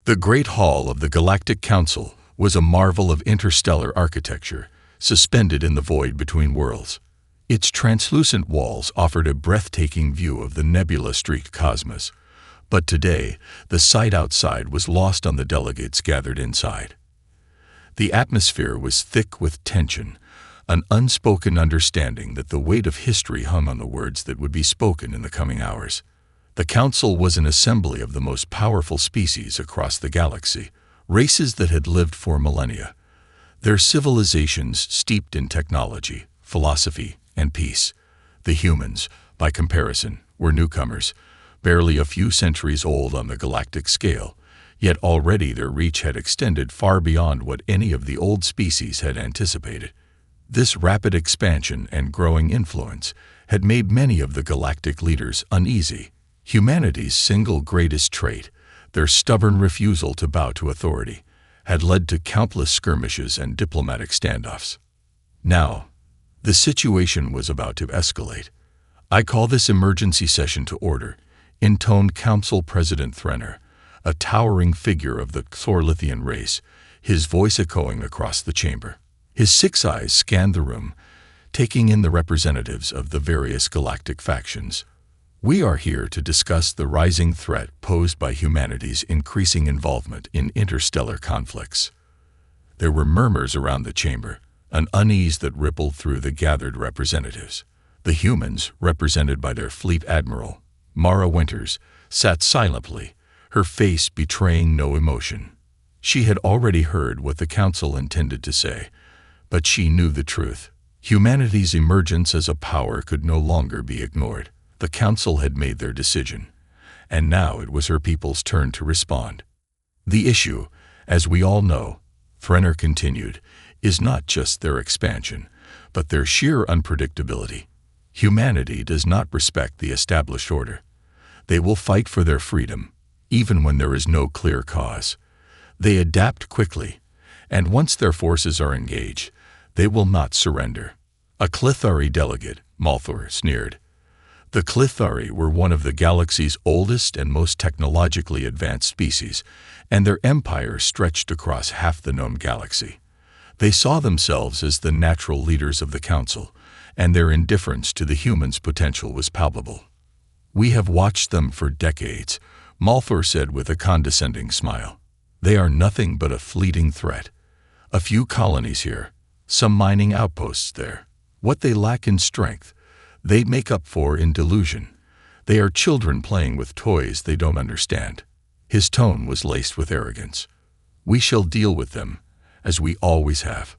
The Great Hall of the Galactic Council was a marvel of interstellar architecture, suspended in the void between worlds. Its translucent walls offered a breathtaking view of the nebula-streaked cosmos. But today, the sight outside was lost on the delegates gathered inside. The atmosphere was thick with tension, an unspoken understanding that the weight of history hung on the words that would be spoken in the coming hours. The Council was an assembly of the most powerful species across the galaxy, races that had lived for millennia. Their civilizations steeped in technology, philosophy, and peace. The humans, by comparison, were newcomers, barely a few centuries old on the galactic scale, yet already their reach had extended far beyond what any of the old species had anticipated. This rapid expansion and growing influence had made many of the galactic leaders uneasy. Humanity's single greatest trait, their stubborn refusal to bow to authority, had led to countless skirmishes and diplomatic standoffs. Now, the situation was about to escalate. "I call this emergency session to order," intoned Council President Threnor, a towering figure of the Thorlithian race, his voice echoing across the chamber. His 6 eyes scanned the room, taking in the representatives of the various galactic factions. "We are here to discuss the rising threat posed by humanity's increasing involvement in interstellar conflicts." There were murmurs around the chamber, an unease that rippled through the gathered representatives. The humans, represented by their fleet admiral, Mara Winters, sat silently, her face betraying no emotion. She had already heard what the Council intended to say, but she knew the truth. Humanity's emergence as a power could no longer be ignored. The Council had made their decision, and now it was her people's turn to respond. "The issue, as we all know," Threnor continued, "is not just their expansion, but their sheer unpredictability. Humanity does not respect the established order. They will fight for their freedom, even when there is no clear cause. They adapt quickly, and once their forces are engaged, they will not surrender." A Clithari delegate, Malthor, sneered. The Clithari were one of the galaxy's oldest and most technologically advanced species, and their empire stretched across half the known galaxy. They saw themselves as the natural leaders of the Council, and their indifference to the humans' potential was palpable. "We have watched them for decades," Malthor said with a condescending smile. "They are nothing but a fleeting threat. A few colonies here, some mining outposts there. What they lack in strength, they make up for in delusion. They are children playing with toys they don't understand." His tone was laced with arrogance. "We shall deal with them, as we always have."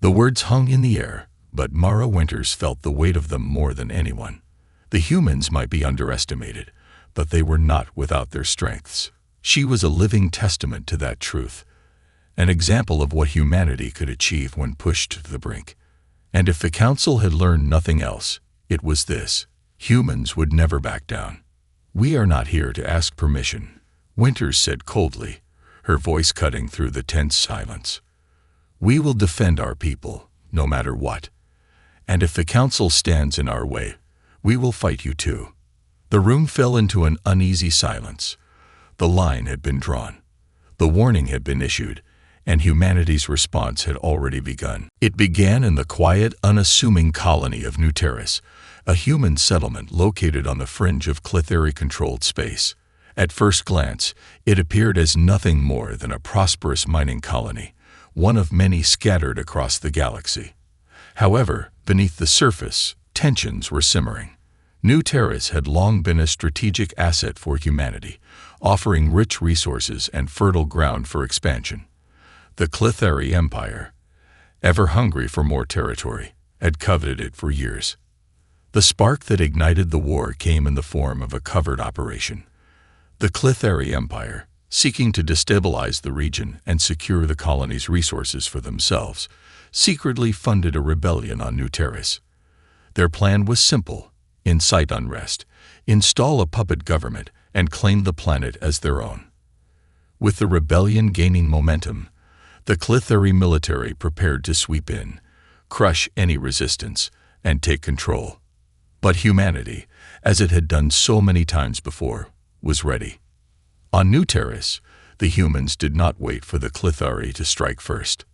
The words hung in the air, but Mara Winters felt the weight of them more than anyone. The humans might be underestimated, but they were not without their strengths. She was a living testament to that truth, an example of what humanity could achieve when pushed to the brink. And if the Council had learned nothing else, it was this: humans would never back down. "We are not here to ask permission," Winters said coldly, her voice cutting through the tense silence. "We will defend our people, no matter what. And if the Council stands in our way, we will fight you too." The room fell into an uneasy silence. The line had been drawn. The warning had been issued, and humanity's response had already begun. It began in the quiet, unassuming colony of New Terrace, a human settlement located on the fringe of Clithari-controlled space. At first glance, it appeared as nothing more than a prosperous mining colony, one of many scattered across the galaxy. However, beneath the surface, tensions were simmering. New Terrace had long been a strategic asset for humanity, offering rich resources and fertile ground for expansion. The Clithari Empire, ever hungry for more territory, had coveted it for years. The spark that ignited the war came in the form of a covert operation. The Clithari Empire, seeking to destabilize the region and secure the colony's resources for themselves, secretly funded a rebellion on New Terrace. Their plan was simple: incite unrest, install a puppet government, and claim the planet as their own. With the rebellion gaining momentum, the Clithari military prepared to sweep in, crush any resistance, and take control. But humanity, as it had done so many times before, was ready. On New Terrace, The humans did not wait for the Clithari to strike first.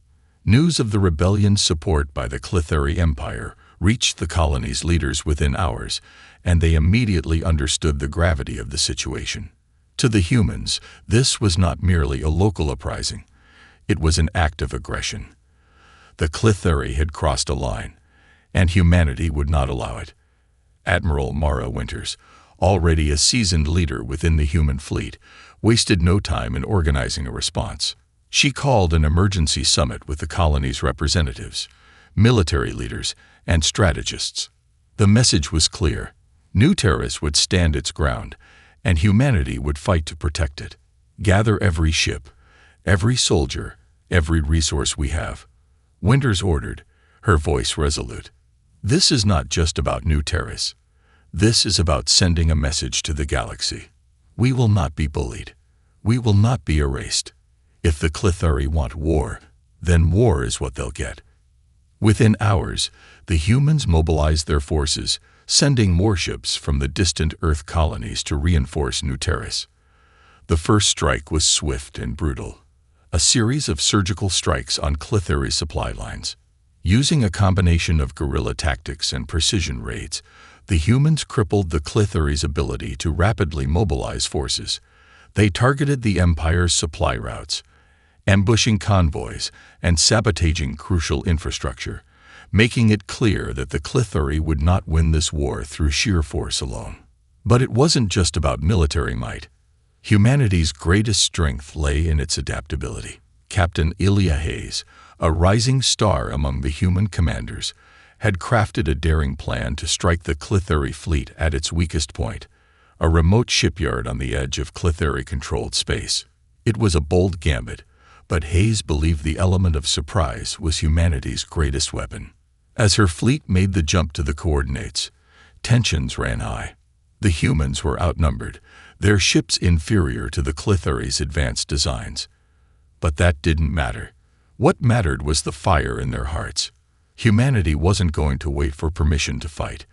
News of the rebellion's support by the Clithari Empire reached the colony's leaders within hours, and they immediately understood the gravity of the situation. To the humans, this was not merely a local uprising. It was an act of aggression. The Clithari had crossed a line, and humanity would not allow it. Admiral Mara Winters, already a seasoned leader within the human fleet, wasted no time in organizing a response. She called an emergency summit with the colony's representatives, military leaders, and strategists. The message was clear. New Terrace would stand its ground, and humanity would fight to protect it. Gather every ship, every soldier, every resource we have. Winters ordered, her voice resolute. This is not just about New Terrace. This is about sending a message to the galaxy. We will not be bullied. We will not be erased. If the Clithari want war, then war is what they'll get. Within hours, the humans mobilized their forces, sending warships from the distant Earth colonies to reinforce New Terrace. The first strike was swift and brutal. A series of surgical strikes on Clithari supply lines. Using a combination of guerrilla tactics and precision raids, the humans crippled the Clithari's ability to rapidly mobilize forces. They targeted the Empire's supply routes, ambushing convoys and sabotaging crucial infrastructure, making it clear that the Clithari would not win this war through sheer force alone. But it wasn't just about military might. Humanity's greatest strength lay in its adaptability. Captain Ilya Hayes, a rising star among the human commanders, had crafted a daring plan to strike the Clithari fleet at its weakest point, a remote shipyard on the edge of Clithari-controlled space. It was a bold gambit, but Hayes believed the element of surprise was humanity's greatest weapon. As her fleet made the jump to the coordinates, tensions ran high. The humans were outnumbered, their ships inferior to the Clithari's advanced designs. But that didn't matter. What mattered was the fire in their hearts. Humanity wasn't going to wait for permission to fight.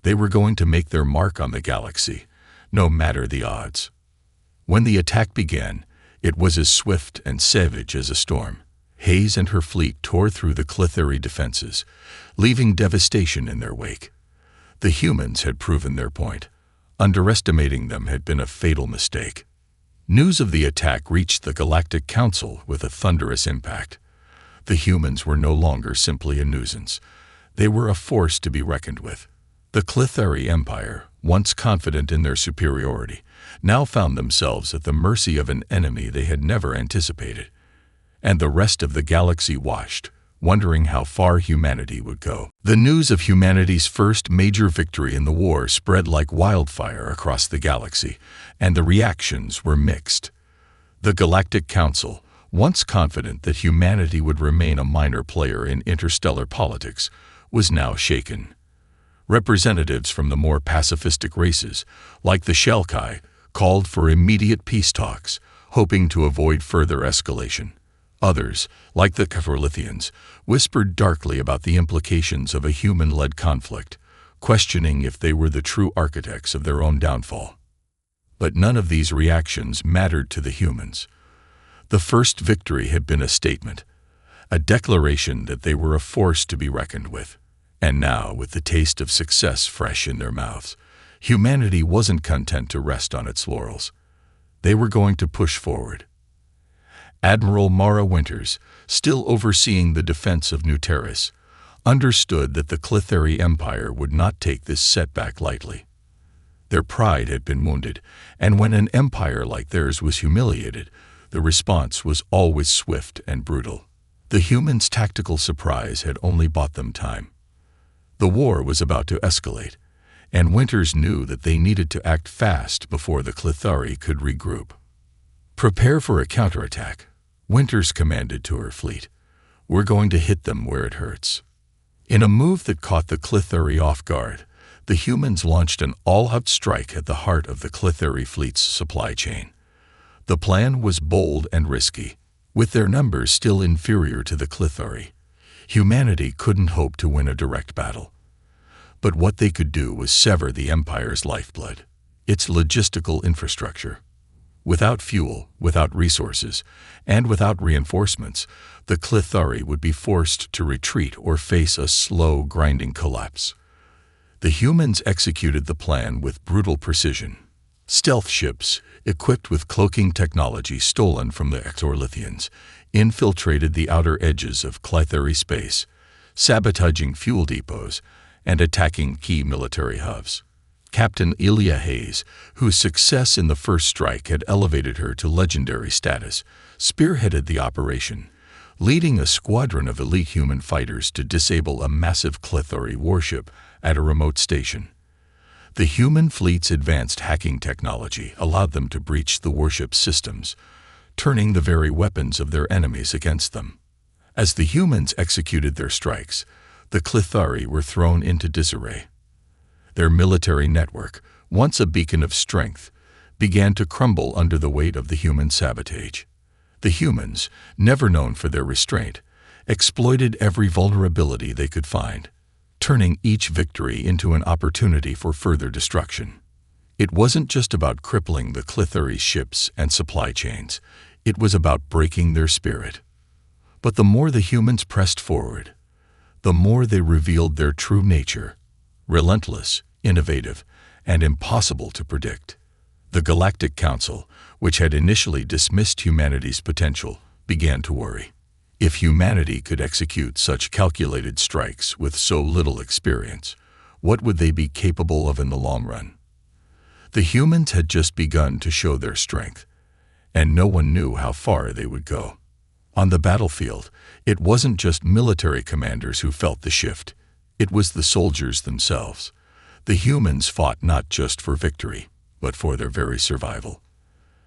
They were going to make their mark on the galaxy, no matter the odds. When the attack began, it was as swift and savage as a storm. Hayes and her fleet tore through the Clithari defenses, leaving devastation in their wake. The humans had proven their point. Underestimating them had been a fatal mistake. News of the attack reached the Galactic Council with a thunderous impact. The humans were no longer simply a nuisance. They were a force to be reckoned with. The Clithari Empire, once confident in their superiority, now found themselves at the mercy of an enemy they had never anticipated. And the rest of the galaxy watched, wondering how far humanity would go. The news of humanity's first major victory in the war spread like wildfire across the galaxy, and the reactions were mixed. The Galactic Council, once confident that humanity would remain a minor player in interstellar politics, was now shaken. Representatives from the more pacifistic races, like the Shelkai, called for immediate peace talks, hoping to avoid further escalation. Others, like the Kepherlithians, whispered darkly about the implications of a human-led conflict, questioning if they were the true architects of their own downfall. But none of these reactions mattered to the humans. The first victory had been a statement, a declaration that they were a force to be reckoned with. And now, with the taste of success fresh in their mouths, humanity wasn't content to rest on its laurels. They were going to push forward. Admiral Mara Winters, still overseeing the defense of New Terrace, understood that the Clithari Empire would not take this setback lightly. Their pride had been wounded, and when an empire like theirs was humiliated, the response was always swift and brutal. The humans' tactical surprise had only bought them time. The war was about to escalate, and Winters knew that they needed to act fast before the Clithari could regroup. "Prepare for a counterattack," Winters commanded to her fleet. "We're going to hit them where it hurts." In a move that caught the Clithari off guard, the humans launched an all-out strike at the heart of the Clithari fleet's supply chain. The plan was bold and risky. With their numbers still inferior to the Clithari, humanity couldn't hope to win a direct battle. But what they could do was sever the Empire's lifeblood, its logistical infrastructure. Without fuel, without resources, and without reinforcements, the Clithari would be forced to retreat or face a slow, grinding collapse. The humans executed the plan with brutal precision. Stealth ships, equipped with cloaking technology stolen from the Exorlithians, infiltrated the outer edges of Clithari space, sabotaging fuel depots and attacking key military hubs. Captain Ilya Hayes, whose success in the first strike had elevated her to legendary status, spearheaded the operation, leading a squadron of elite human fighters to disable a massive Clithari warship at a remote station. The human fleet's advanced hacking technology allowed them to breach the warship's systems, turning the very weapons of their enemies against them. As the humans executed their strikes, the Clithari were thrown into disarray. Their military network, once a beacon of strength, began to crumble under the weight of the human sabotage. The humans, never known for their restraint, exploited every vulnerability they could find, turning each victory into an opportunity for further destruction. It wasn't just about crippling the Clithari ships and supply chains, it was about breaking their spirit. But the more the humans pressed forward, the more they revealed their true nature: relentless, innovative, and impossible to predict. The Galactic Council, which had initially dismissed humanity's potential, began to worry. If humanity could execute such calculated strikes with so little experience, what would they be capable of in the long run? The humans had just begun to show their strength, and no one knew how far they would go. On the battlefield, it wasn't just military commanders who felt the shift. It was the soldiers themselves. The humans fought not just for victory, but for their very survival.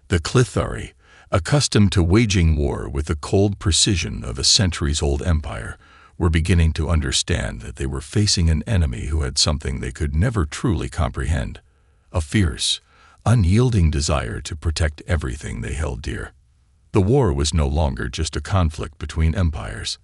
The Clithari, accustomed to waging war with the cold precision of a centuries-old empire, were beginning to understand that they were facing an enemy who had something they could never truly comprehend: a fierce, unyielding desire to protect everything they held dear. The war was no longer just a conflict between empires.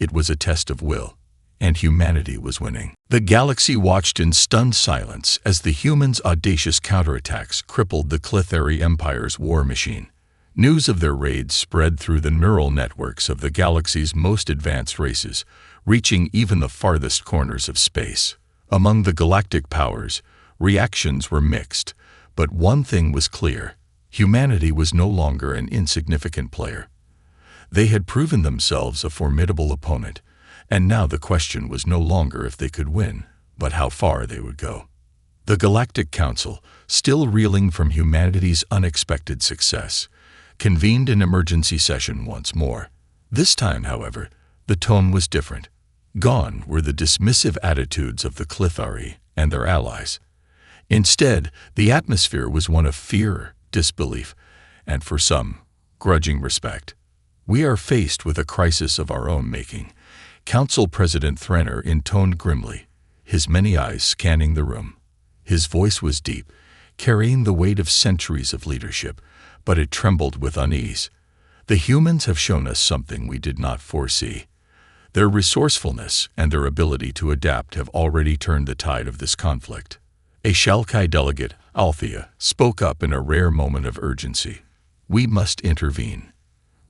It was a test of will, and humanity was winning. The galaxy watched in stunned silence as the humans' audacious counterattacks crippled the Clithari Empire's war machine. News of their raids spread through the neural networks of the galaxy's most advanced races, reaching even the farthest corners of space. Among the galactic powers, reactions were mixed, but one thing was clear: humanity was no longer an insignificant player. They had proven themselves a formidable opponent, and now the question was no longer if they could win, but how far they would go. The Galactic Council, still reeling from humanity's unexpected success, convened an emergency session once more. This time, however, the tone was different. Gone were the dismissive attitudes of the Clithari and their allies. Instead, the atmosphere was one of fear, disbelief, and for some, grudging respect. "We are faced with a crisis of our own making," Council President Threnor intoned grimly, his many eyes scanning the room. His voice was deep, carrying the weight of centuries of leadership, but it trembled with unease. "The humans have shown us something we did not foresee. Their resourcefulness and their ability to adapt have already turned the tide of this conflict." A Shalkai delegate, Althea, spoke up in a rare moment of urgency. "We must intervene.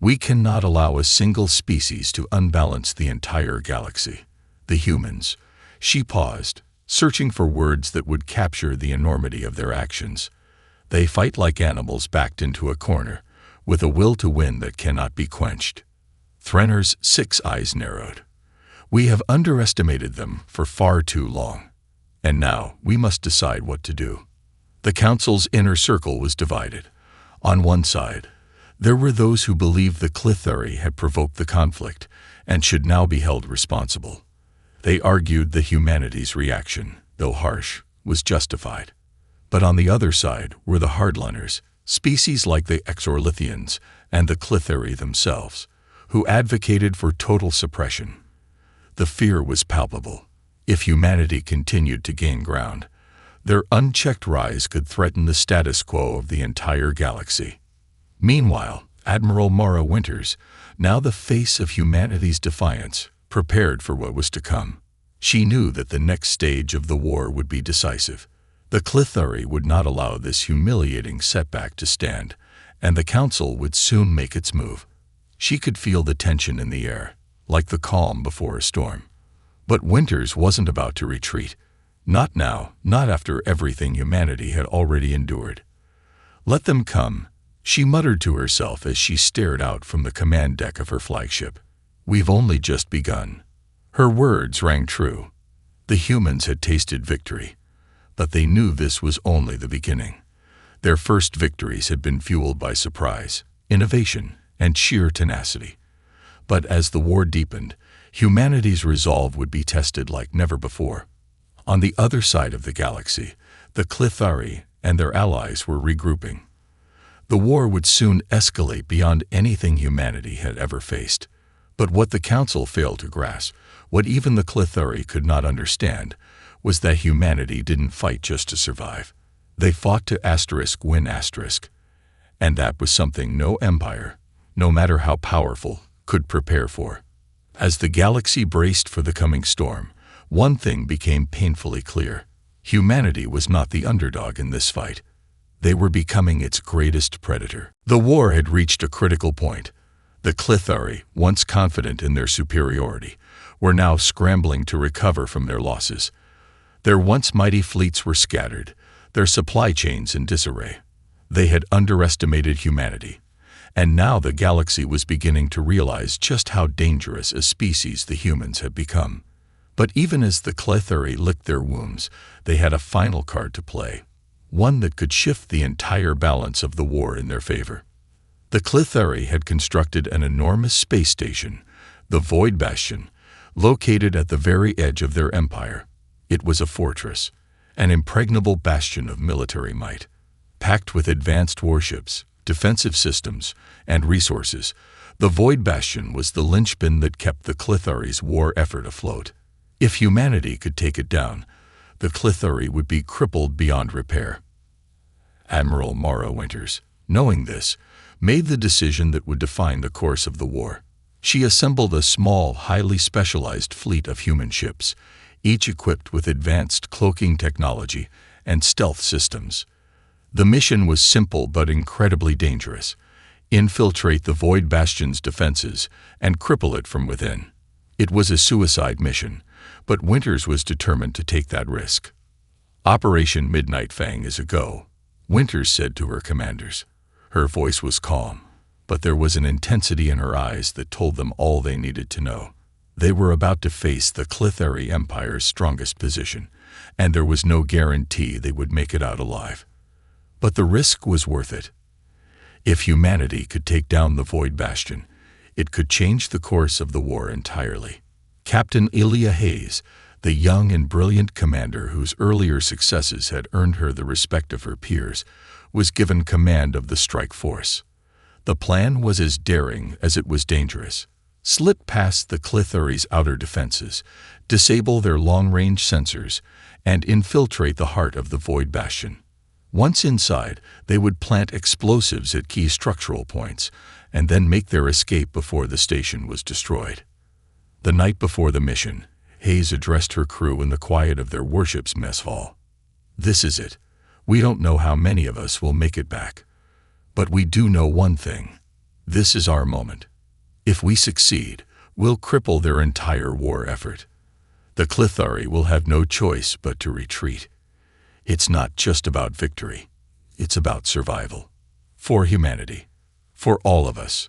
We cannot allow a single species to unbalance the entire galaxy. The humans." She paused, searching for words that would capture the enormity of their actions. "They fight like animals backed into a corner, with a will to win that cannot be quenched." Threnor's 6 eyes narrowed. "We have underestimated them for far too long. And now we must decide what to do." The Council's inner circle was divided. On one side, there were those who believed the Clithari had provoked the conflict and should now be held responsible. They argued that humanity's reaction, though harsh, was justified. But on the other side were the hardliners, species like the Exorlithians and the Clithari themselves, who advocated for total suppression. The fear was palpable. If humanity continued to gain ground, their unchecked rise could threaten the status quo of the entire galaxy. Meanwhile, Admiral Mara Winters, now the face of humanity's defiance, prepared for what was to come. She knew that the next stage of the war would be decisive. The Clithari would not allow this humiliating setback to stand, and the council would soon make its move. She could feel the tension in the air, like the calm before a storm. But Winters wasn't about to retreat. Not now, not after everything humanity had already endured. "Let them come," she muttered to herself as she stared out from the command deck of her flagship. "We've only just begun." Her words rang true. The humans had tasted victory, but they knew this was only the beginning. Their first victories had been fueled by surprise, innovation, and sheer tenacity. But as the war deepened, humanity's resolve would be tested like never before. On the other side of the galaxy, the Clithari and their allies were regrouping. The war would soon escalate beyond anything humanity had ever faced. But what the Council failed to grasp, what even the Clithari could not understand, was that humanity didn't fight just to survive. They fought to win *, and that was something no empire, no matter how powerful, could prepare for. As the galaxy braced for the coming storm, one thing became painfully clear. Humanity was not the underdog in this fight. They were becoming its greatest predator. The war had reached a critical point. The Clithari, once confident in their superiority, were now scrambling to recover from their losses. Their once mighty fleets were scattered, their supply chains in disarray. They had underestimated humanity, and now the galaxy was beginning to realize just how dangerous a species the humans had become. But even as the Clithari licked their wounds, they had a final card to play, one that could shift the entire balance of the war in their favor. The Clithari had constructed an enormous space station, the Void Bastion, located at the very edge of their empire. It was a fortress, an impregnable bastion of military might. Packed with advanced warships, defensive systems, and resources, the Void Bastion was the linchpin that kept the Clithari's war effort afloat. If humanity could take it down, the Clithari would be crippled beyond repair. Admiral Mara Winters, knowing this, made the decision that would define the course of the war. She assembled a small, highly specialized fleet of human ships, each equipped with advanced cloaking technology and stealth systems. The mission was simple but incredibly dangerous: infiltrate the Void Bastion's defenses and cripple it from within. It was a suicide mission, but Winters was determined to take that risk. "Operation Midnight Fang is a go," Winters said to her commanders. Her voice was calm, but there was an intensity in her eyes that told them all they needed to know. They were about to face the Clithari Empire's strongest position, and there was no guarantee they would make it out alive. But the risk was worth it. If humanity could take down the Void Bastion, it could change the course of the war entirely. Captain Ilya Hayes, the young and brilliant commander whose earlier successes had earned her the respect of her peers, was given command of the strike force. The plan was as daring as it was dangerous. Slip past the Clithari's outer defenses, disable their long-range sensors, and infiltrate the heart of the Void Bastion. Once inside, they would plant explosives at key structural points, and then make their escape before the station was destroyed. The night before the mission, Hayes addressed her crew in the quiet of their warship's mess hall. "This is it. We don't know how many of us will make it back. But we do know one thing. This is our moment. If we succeed, we'll cripple their entire war effort. The Clithari will have no choice but to retreat. It's not just about victory. It's about survival. For humanity. For all of us."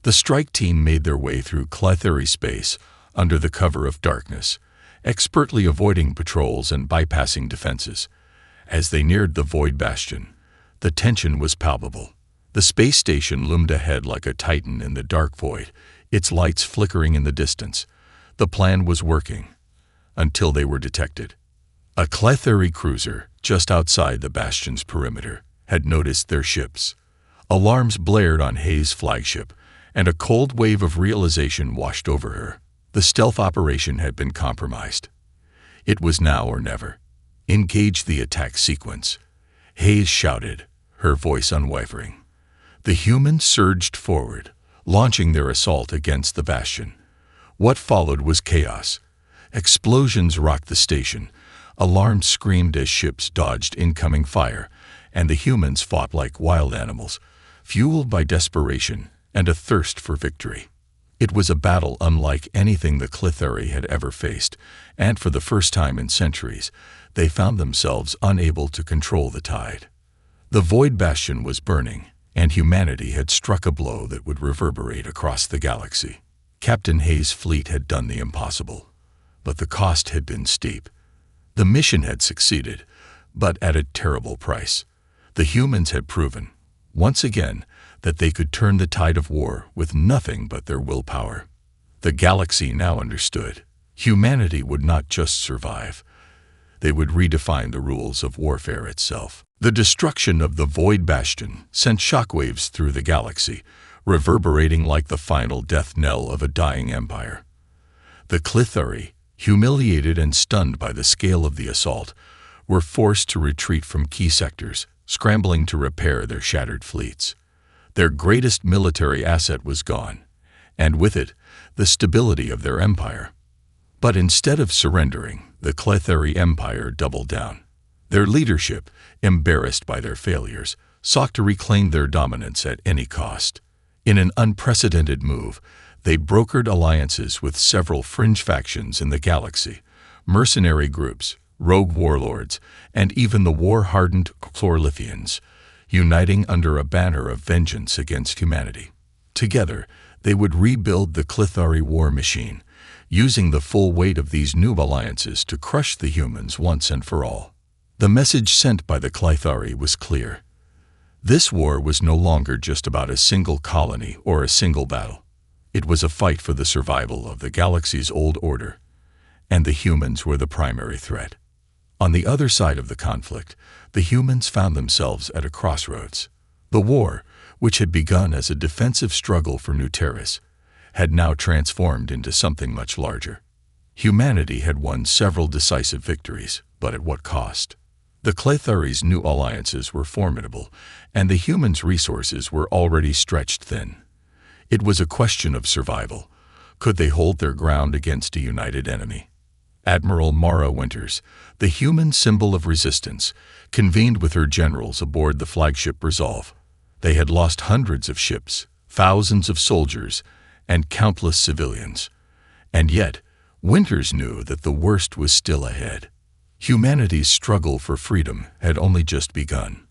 The strike team made their way through Clithari space under the cover of darkness, expertly avoiding patrols and bypassing defenses. As they neared the Void Bastion, the tension was palpable. The space station loomed ahead like a titan in the dark void, its lights flickering in the distance. The plan was working, until they were detected. A Clithari cruiser, just outside the Bastion's perimeter, had noticed their ships. Alarms blared on Hayes' flagship, and a cold wave of realization washed over her. The stealth operation had been compromised. It was now or never. "Engage the attack sequence," Hayes shouted, her voice unwavering. The humans surged forward, launching their assault against the Bastion. What followed was chaos. Explosions rocked the station, Alarms screamed as ships dodged incoming fire, and the humans fought like wild animals, fueled by desperation and a thirst for victory. It was a battle unlike anything the Clethari had ever faced, and for the first time in centuries, they found themselves unable to control the tide. The Void Bastion was burning, and humanity had struck a blow that would reverberate across the galaxy. Captain Hayes' fleet had done the impossible, but the cost had been steep. The mission had succeeded, but at a terrible price. The humans had proven, once again, that they could turn the tide of war with nothing but their willpower. The galaxy now understood. Humanity would not just survive. They would redefine the rules of warfare itself. The destruction of the Void Bastion sent shockwaves through the galaxy, reverberating like the final death knell of a dying empire. The Clethari, humiliated and stunned by the scale of the assault, were forced to retreat from key sectors, scrambling to repair their shattered fleets. Their greatest military asset was gone, and with it, the stability of their empire. But instead of surrendering, the Clethari Empire doubled down. Their leadership, embarrassed by their failures, sought to reclaim their dominance at any cost. In an unprecedented move, they brokered alliances with several fringe factions in the galaxy, mercenary groups, rogue warlords, and even the war-hardened Chlorlithians, uniting under a banner of vengeance against humanity. Together, they would rebuild the Clethari war machine, using the full weight of these new alliances to crush the humans once and for all. The message sent by the Clethari was clear. This war was no longer just about a single colony or a single battle. It was a fight for the survival of the galaxy's old order, and the humans were the primary threat. On the other side of the conflict, the humans found themselves at a crossroads. The war, which had begun as a defensive struggle for New Terrace, had now transformed into something much larger. Humanity had won several decisive victories, but at what cost? The Clethari's new alliances were formidable, and the humans' resources were already stretched thin. It was a question of survival. Could they hold their ground against a united enemy? Admiral Mara Winters, the human symbol of resistance, convened with her generals aboard the flagship Resolve. They had lost hundreds of ships, thousands of soldiers, and countless civilians. And yet, Winters knew that the worst was still ahead. Humanity's struggle for freedom had only just begun.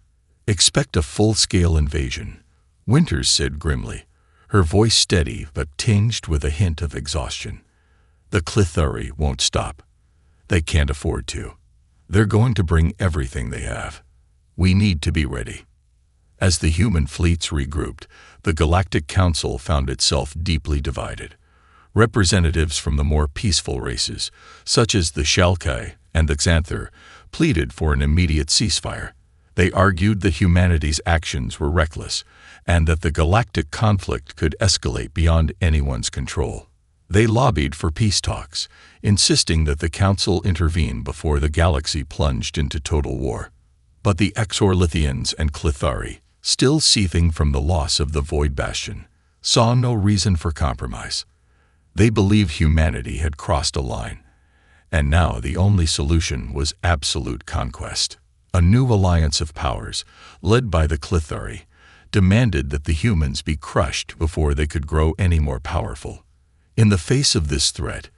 "Expect a full-scale invasion," Winters said grimly, her voice steady but tinged with a hint of exhaustion. "The Clethari won't stop. They can't afford to. They're going to bring everything they have. We need to be ready." As the human fleets regrouped, the Galactic Council found itself deeply divided. Representatives from the more peaceful races, such as the Shalkai and the Xanther, pleaded for an immediate ceasefire. They argued that humanity's actions were reckless, and that the galactic conflict could escalate beyond anyone's control. They lobbied for peace talks, insisting that the Council intervene before the galaxy plunged into total war. But the Exorlithians and Clethari, still seething from the loss of the Void Bastion, saw no reason for compromise. They believed humanity had crossed a line, and now the only solution was absolute conquest. A new alliance of powers, led by the Clethari, demanded that the humans be crushed before they could grow any more powerful. In the face of this threat,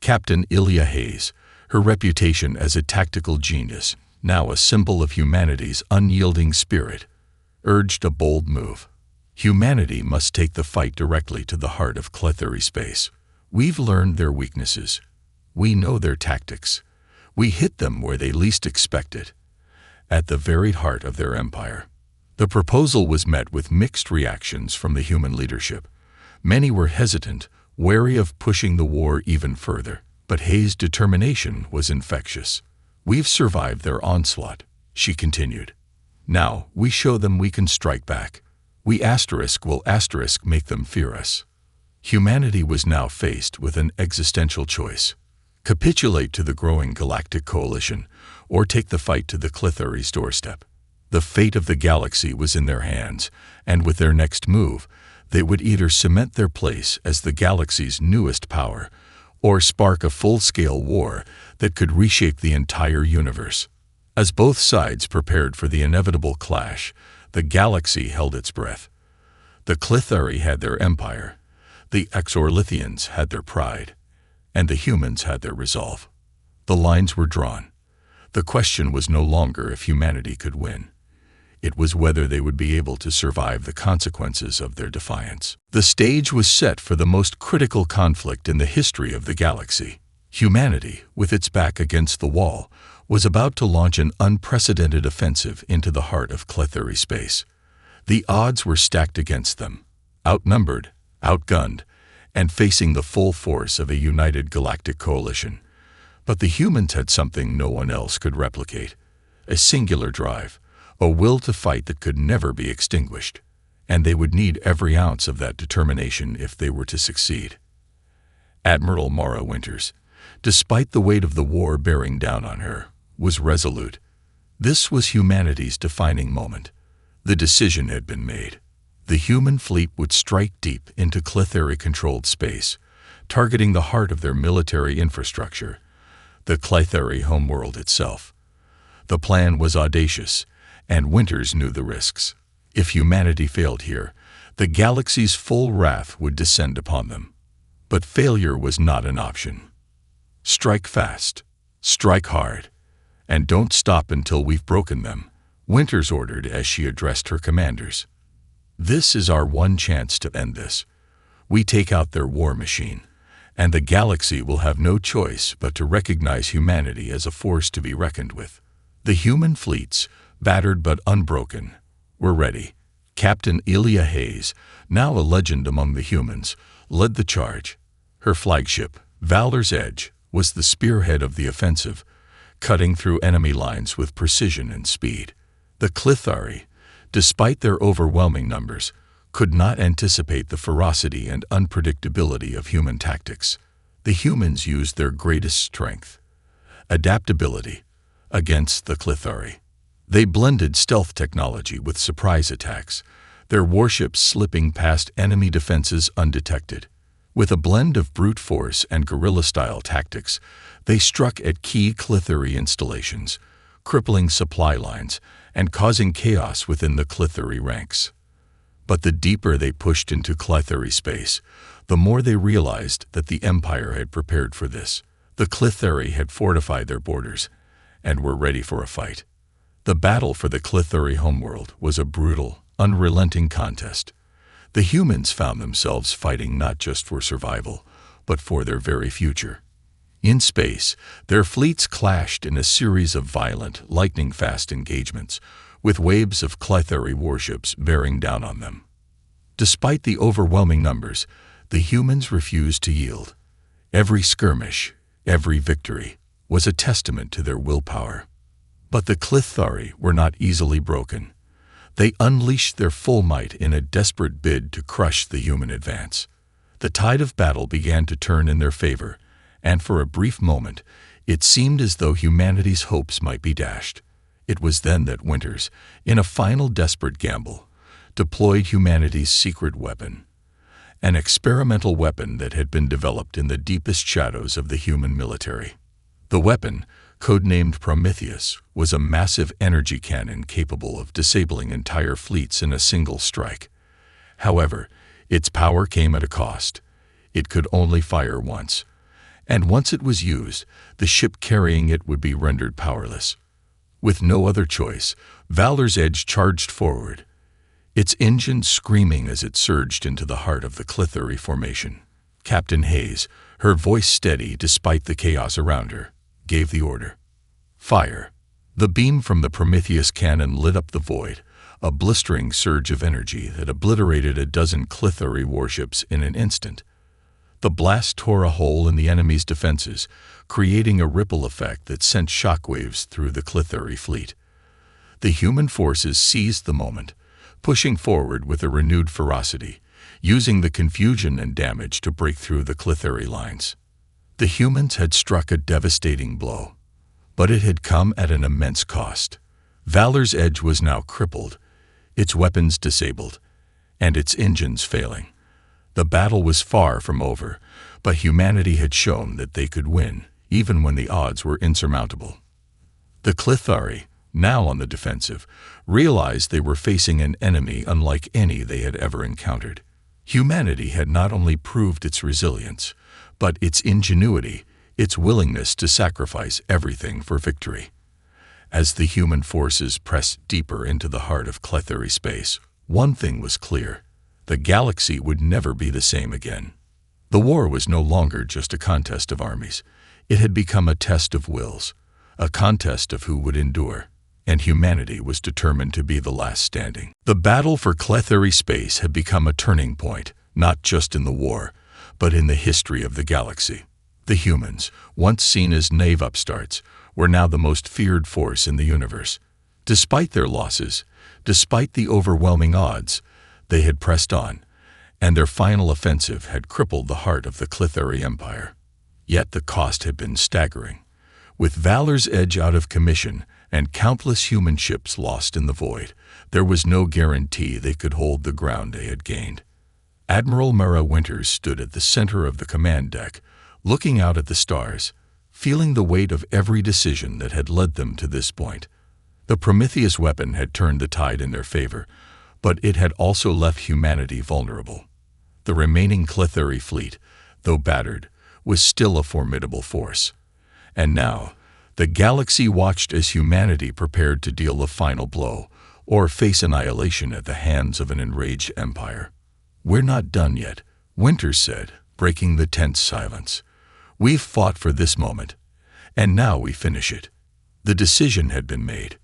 Captain Ilya Hayes, her reputation as a tactical genius, now a symbol of humanity's unyielding spirit, urged a bold move. Humanity must take the fight directly to the heart of Clethari space. We've learned their weaknesses. We know their tactics. We hit them where they least expect it, at the very heart of their empire. The proposal was met with mixed reactions from the human leadership. Many were hesitant, wary of pushing the war even further, but Hayes' determination was infectious. "We've survived their onslaught," she continued. "Now we show them we can strike back. We will make them fear us." Humanity was now faced with an existential choice: capitulate to the growing galactic coalition, or take the fight to the Clethari's doorstep. The fate of the galaxy was in their hands, and with their next move, they would either cement their place as the galaxy's newest power, or spark a full-scale war that could reshape the entire universe. As both sides prepared for the inevitable clash, the galaxy held its breath. The Clithari had their empire, the Exorlithians had their pride, and the humans had their resolve. The lines were drawn. The question was no longer if humanity could win. It was whether they would be able to survive the consequences of their defiance. The stage was set for the most critical conflict in the history of the galaxy. Humanity, with its back against the wall, was about to launch an unprecedented offensive into the heart of Clithari space. The odds were stacked against them, outnumbered, outgunned, and facing the full force of a united galactic coalition. But the humans had something no one else could replicate: a singular drive, a will to fight that could never be extinguished, and they would need every ounce of that determination if they were to succeed. Admiral Mara Winters, despite the weight of the war bearing down on her, was resolute. This was humanity's defining moment. The decision had been made. The human fleet would strike deep into Clithari-controlled space, targeting the heart of their military infrastructure, the Clithari homeworld itself. The plan was audacious, and Winters knew the risks. If humanity failed here, the galaxy's full wrath would descend upon them. But failure was not an option. Strike fast, strike hard, and don't stop until we've broken them, Winters ordered as she addressed her commanders. This is our one chance to end this. We take out their war machine, and the galaxy will have no choice but to recognize humanity as a force to be reckoned with. The human fleets, battered but unbroken, were ready. Captain Elia Hayes, now a legend among the humans, led the charge. Her flagship, Valor's Edge, was the spearhead of the offensive, cutting through enemy lines with precision and speed. The Clithari, despite their overwhelming numbers, could not anticipate the ferocity and unpredictability of human tactics. The humans used their greatest strength, adaptability, against the Clithari. They blended stealth technology with surprise attacks, their warships slipping past enemy defenses undetected. With a blend of brute force and guerrilla-style tactics, they struck at key Clithari installations, crippling supply lines and causing chaos within the Clithari ranks. But the deeper they pushed into Clithari space, the more they realized that the Empire had prepared for this. The Clithari had fortified their borders and were ready for a fight. The battle for the Clithari homeworld was a brutal, unrelenting contest. The humans found themselves fighting not just for survival, but for their very future. In space, their fleets clashed in a series of violent, lightning-fast engagements, with waves of Clithari warships bearing down on them. Despite the overwhelming numbers, the humans refused to yield. Every skirmish, every victory, was a testament to their willpower. But the Clithari were not easily broken. They unleashed their full might in a desperate bid to crush the human advance. The tide of battle began to turn in their favor, and for a brief moment, it seemed as though humanity's hopes might be dashed. It was then that Winters, in a final desperate gamble, deployed humanity's secret weapon, an experimental weapon that had been developed in the deepest shadows of the human military. The weapon, codenamed Prometheus, was a massive energy cannon capable of disabling entire fleets in a single strike. However, its power came at a cost. It could only fire once, and once it was used, the ship carrying it would be rendered powerless. With no other choice, Valor's Edge charged forward, its engine screaming as it surged into the heart of the Clithari formation. Captain Hayes, her voice steady despite the chaos around her, gave the order. Fire. The beam from the Prometheus cannon lit up the void, a blistering surge of energy that obliterated a dozen Clithari warships in an instant. The blast tore a hole in the enemy's defenses, creating a ripple effect that sent shockwaves through the Clithari fleet. The human forces seized the moment, pushing forward with a renewed ferocity, using the confusion and damage to break through the Clithari lines. The humans had struck a devastating blow, but it had come at an immense cost. Valor's Edge was now crippled, its weapons disabled, and its engines failing. The battle was far from over, but humanity had shown that they could win, even when the odds were insurmountable. The Clithari, now on the defensive, realized they were facing an enemy unlike any they had ever encountered. Humanity had not only proved its resilience, but its ingenuity, its willingness to sacrifice everything for victory. As the human forces pressed deeper into the heart of Clithari space, one thing was clear: the galaxy would never be the same again. The war was no longer just a contest of armies. It had become a test of wills, a contest of who would endure, and humanity was determined to be the last standing. The battle for Clithari space had become a turning point, not just in the war, but in the history of the galaxy. The humans, once seen as naive upstarts, were now the most feared force in the universe. Despite their losses, despite the overwhelming odds, they had pressed on, and their final offensive had crippled the heart of the Clithari Empire. Yet the cost had been staggering. With Valor's Edge out of commission and countless human ships lost in the void, there was no guarantee they could hold the ground they had gained. Admiral Mara Winters stood at the center of the command deck, looking out at the stars, feeling the weight of every decision that had led them to this point. The Prometheus weapon had turned the tide in their favor, but it had also left humanity vulnerable. The remaining Clithari fleet, though battered, was still a formidable force. And now, the galaxy watched as humanity prepared to deal a final blow, or face annihilation at the hands of an enraged empire. "We're not done yet," Winters said, breaking the tense silence. "We've fought for this moment, and now we finish it." The decision had been made.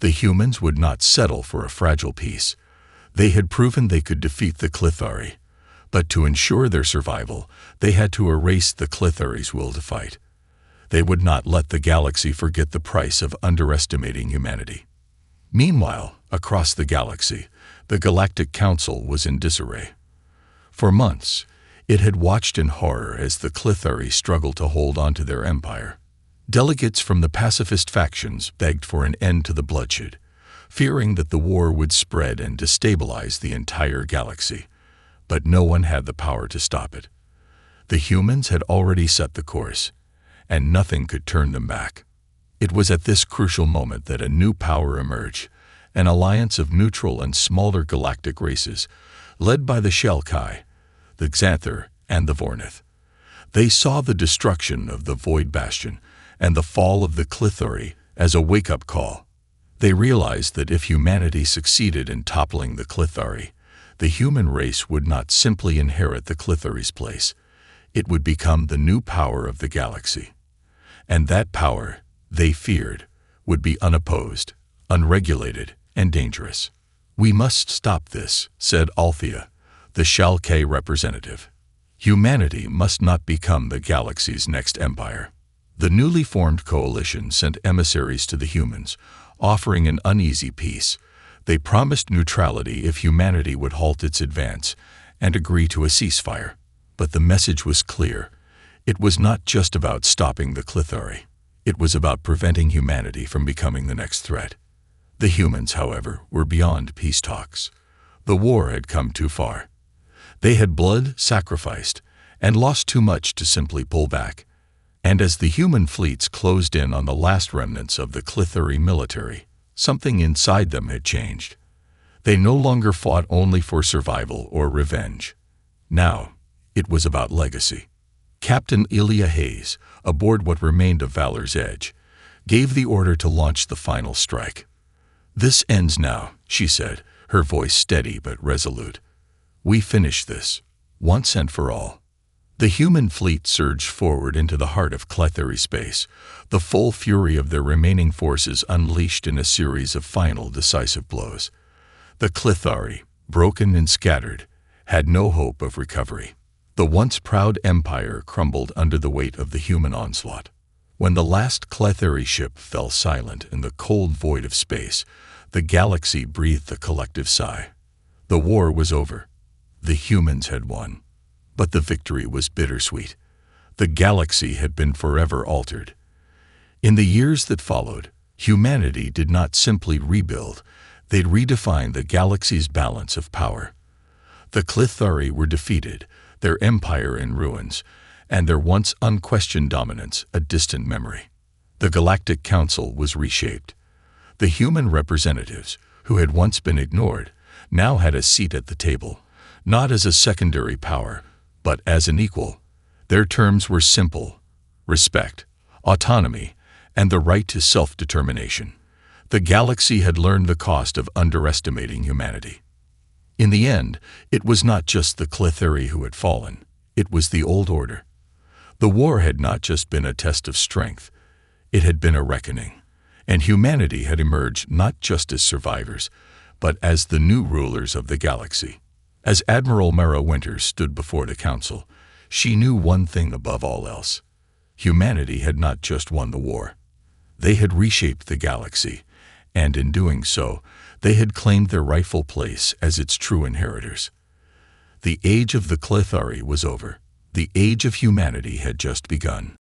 The humans would not settle for a fragile peace. They had proven they could defeat the Clithari, but to ensure their survival, they had to erase the Clithari's will to fight. They would not let the galaxy forget the price of underestimating humanity. Meanwhile, across the galaxy, the Galactic Council was in disarray. For months, it had watched in horror as the Clithari struggled to hold on to their empire. Delegates from the pacifist factions begged for an end to the bloodshed, fearing that the war would spread and destabilize the entire galaxy. But no one had the power to stop it. The humans had already set the course, and nothing could turn them back. It was at this crucial moment that a new power emerged, an alliance of neutral and smaller galactic races, led by the Shelkai, the Xanther, and the Vornith. They saw the destruction of the Void Bastion and the fall of the Clithari as a wake-up call. They realized that if humanity succeeded in toppling the Clithari, the human race would not simply inherit the Clithari's place. It would become the new power of the galaxy. And that power, they feared, would be unopposed, unregulated, and dangerous. "We must stop this," said Althea, the Shalkei representative. "Humanity must not become the galaxy's next empire." The newly formed coalition sent emissaries to the humans, offering an uneasy peace. They promised neutrality if humanity would halt its advance and agree to a ceasefire. But the message was clear. It was not just about stopping the Clithari. It was about preventing humanity from becoming the next threat. The humans, however, were beyond peace talks. The war had come too far. They had blood sacrificed and lost too much to simply pull back. And as the human fleets closed in on the last remnants of the Clithari military, something inside them had changed. They no longer fought only for survival or revenge. Now, it was about legacy. Captain Ilya Hayes, aboard what remained of Valor's Edge, gave the order to launch the final strike. "This ends now," she said, her voice steady but resolute. "We finish this, once and for all." The human fleet surged forward into the heart of Clithari space, the full fury of their remaining forces unleashed in a series of final decisive blows. The Clithari, broken and scattered, had no hope of recovery. The once proud empire crumbled under the weight of the human onslaught. When the last Clithari ship fell silent in the cold void of space, the galaxy breathed a collective sigh. The war was over. The humans had won. But the victory was bittersweet. The galaxy had been forever altered. In the years that followed, humanity did not simply rebuild, they'd redefine the galaxy's balance of power. The Clithari were defeated, their empire in ruins, and their once unquestioned dominance a distant memory. The Galactic Council was reshaped. The human representatives, who had once been ignored, now had a seat at the table, not as a secondary power, but as an equal. Their terms were simple: respect, autonomy, and the right to self-determination. The galaxy had learned the cost of underestimating humanity. In the end, it was not just the Clithari who had fallen, it was the old order. The war had not just been a test of strength, it had been a reckoning, and humanity had emerged not just as survivors, but as the new rulers of the galaxy. As Admiral Mara Winters stood before the council, she knew one thing above all else. Humanity had not just won the war. They had reshaped the galaxy, and in doing so, they had claimed their rightful place as its true inheritors. The age of the Clithari was over. The age of humanity had just begun.